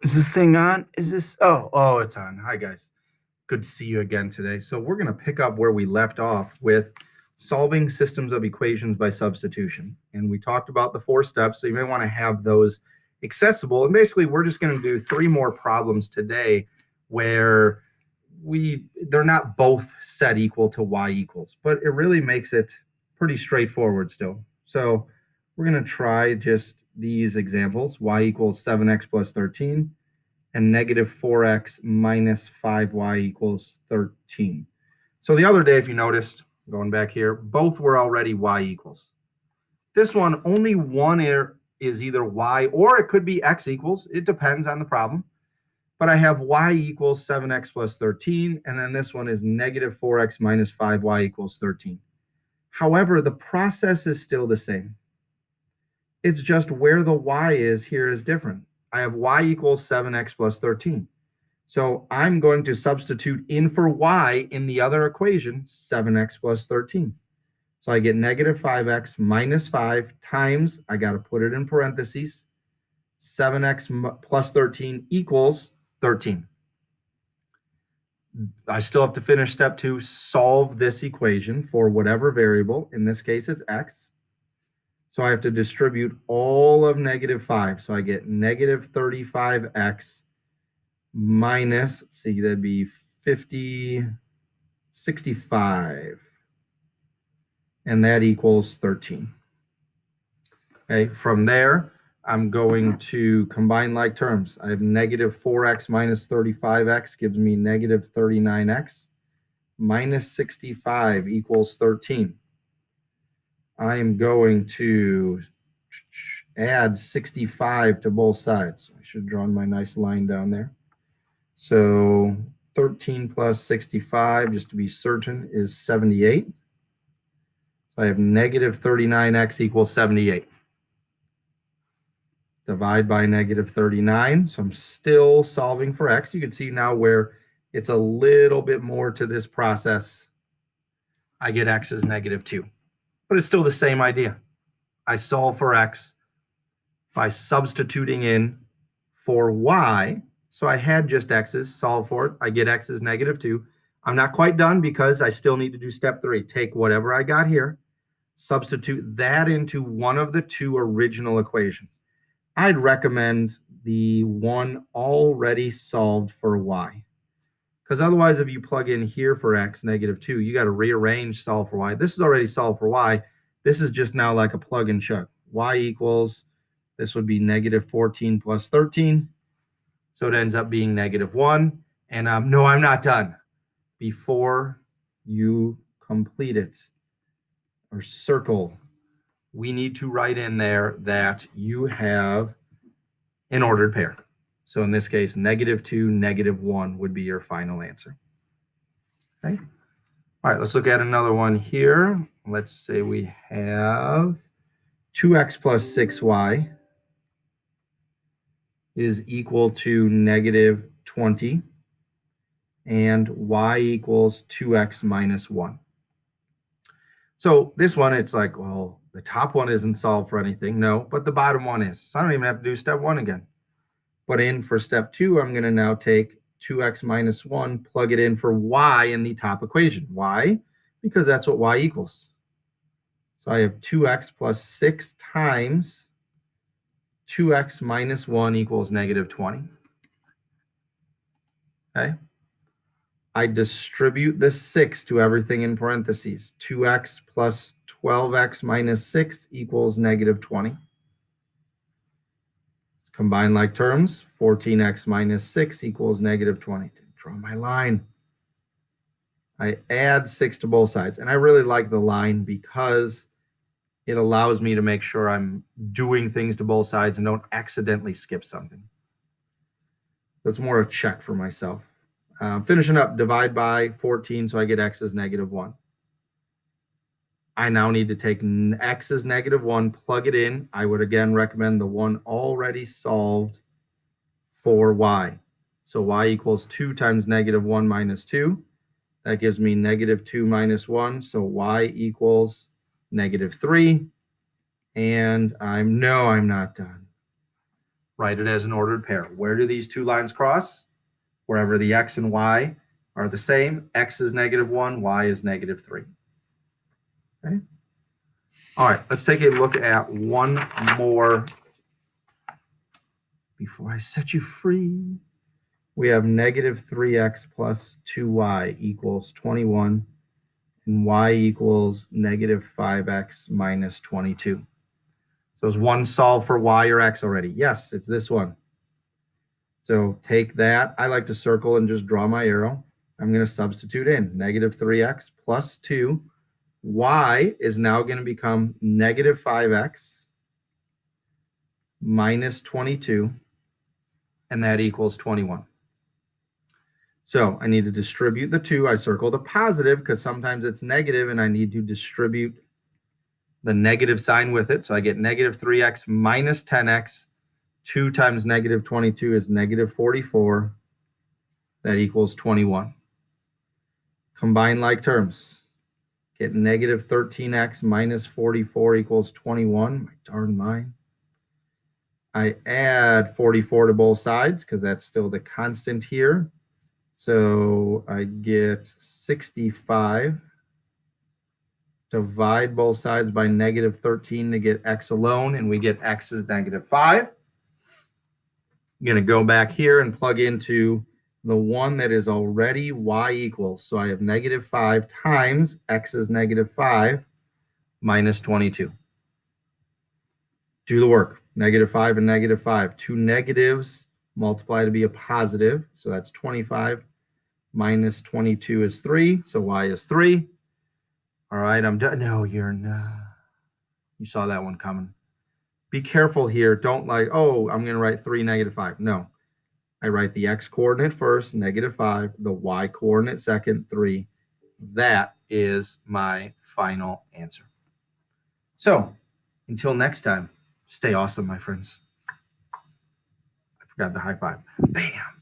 Is this thing on? Is this? Oh, it's on. Hi, guys. Good to see you again today. So we're going to pick up where we left off with solving systems of equations by substitution. And we talked about the 4 steps, so you may want to have those accessible. And basically, we're just going to do 3 more problems today where they're not both set equal to y equals, but it really makes it pretty straightforward still. So we're going to try just these examples: y equals 7x plus 13 and negative 4x minus 5y equals 13. So the other day, if you noticed, going back here, both were already y equals. This one, only one is either y or it could be x equals. It depends on the problem. But I have y equals 7x plus 13, and then this one is negative 4x minus 5y equals 13. However, the process is still the same. It's just where the y is here is different. I have y equals 7x plus 13. So I'm going to substitute in for y in the other equation, 7x plus 13. So I get negative 5x minus 5 times, I got to put it in parentheses, 7x plus 13 equals 13. I still have to finish step 2, solve this equation for whatever variable. In this case, it's x. So I have to distribute all of negative 5. So I get negative 35x minus, let's see, that'd be 65. And that equals 13. Okay, from there, I'm going to combine like terms. I have negative 4x minus 35x gives me negative 39x. Minus 65 equals 13. I am going to add 65 to both sides. I should have drawn my nice line down there. So 13 plus 65, just to be certain, is 78. So I have negative 39x equals 78. Divide by negative 39. So I'm still solving for x. You can see now where it's a little bit more to this process. I get x is negative 2. But it's still the same idea. I solve for x by substituting in for y. So I had just x's, solve for it. I get x is negative 2. I'm not quite done because I still need to do step 3. Take whatever I got here, substitute that into one of the 2 original equations. I'd recommend the one already solved for y. Because otherwise, if you plug in here for x, negative 2, you got to rearrange solve for y. This is already solved for y. This is just now like a plug and chug. Y equals, this would be negative 14 plus 13. So it ends up being negative 1. And no, I'm not done. Before you complete it or circle, we need to write in there that you have an ordered pair. So in this case, negative 2, negative 1 would be your final answer. Okay. All right, let's look at another one here. Let's say we have 2x plus 6y is equal to negative 20, and y equals 2x minus 1. So this one, it's like, well, the top one isn't solved for anything. No, but the bottom one is. So I don't even have to do step 1 again. But in for step 2, I'm going to now take 2x minus 1, plug it in for y in the top equation. Why? Because that's what y equals. So I have 2x plus 6 times 2x minus 1 equals negative 20. Okay. I distribute the 6 to everything in parentheses. 2x plus 12x minus 6 equals negative 20. Let's combine like terms. 14x minus 6 equals negative 20. Draw my line. I add 6 to both sides. And I really like the line because it allows me to make sure I'm doing things to both sides and don't accidentally skip something. That's more a check for myself. Finishing up, divide by 14, so I get x is negative 1. I now need to take x is negative 1, plug it in. I would again recommend the one already solved for y. So y equals 2 times negative 1 minus 2. That gives me negative 2 minus 1. So y equals negative 3. And I'm not done. write it as an ordered pair. Where do these two lines cross? Wherever the x and y are the same, x is -1, y is -3. Okay. All right, let's take a look at one more before I set you free. We have -3x plus 2y equals 21, and y equals -5x minus 22. So is one solved for y or x already? Yes, it's this one. So take that. I like to circle and just draw my arrow. I'm going to substitute in -3x plus 2. Y is now going to become -5x minus 22, and that equals 21. So I need to distribute the 2. I circled a positive because sometimes it's negative, and I need to distribute the negative sign with it. So I get -3x minus 10x. 2 times -22 is -44. That equals 21. Combine like terms. Get -13x minus 44 equals 21. My darn mind. I add 44 to both sides because that's still the constant here. So I get 65. Divide both sides by -13 to get x alone, and we get x is -5. I'm going to go back here and plug into the one that is already y equals. So I have -5 times x is -5 minus 22. Do the work. -5 and -5. Two negatives multiply to be a positive. So that's 25 minus 22 is 3. So y is 3. All right, I'm done. No, you're not. You saw that one coming. Be careful here. Don't like, oh, I'm going to write 3, -5. No. I write the x coordinate first, -5, the y coordinate second, 3. That is my final answer. So until next time, stay awesome, my friends. I forgot the high five. Bam.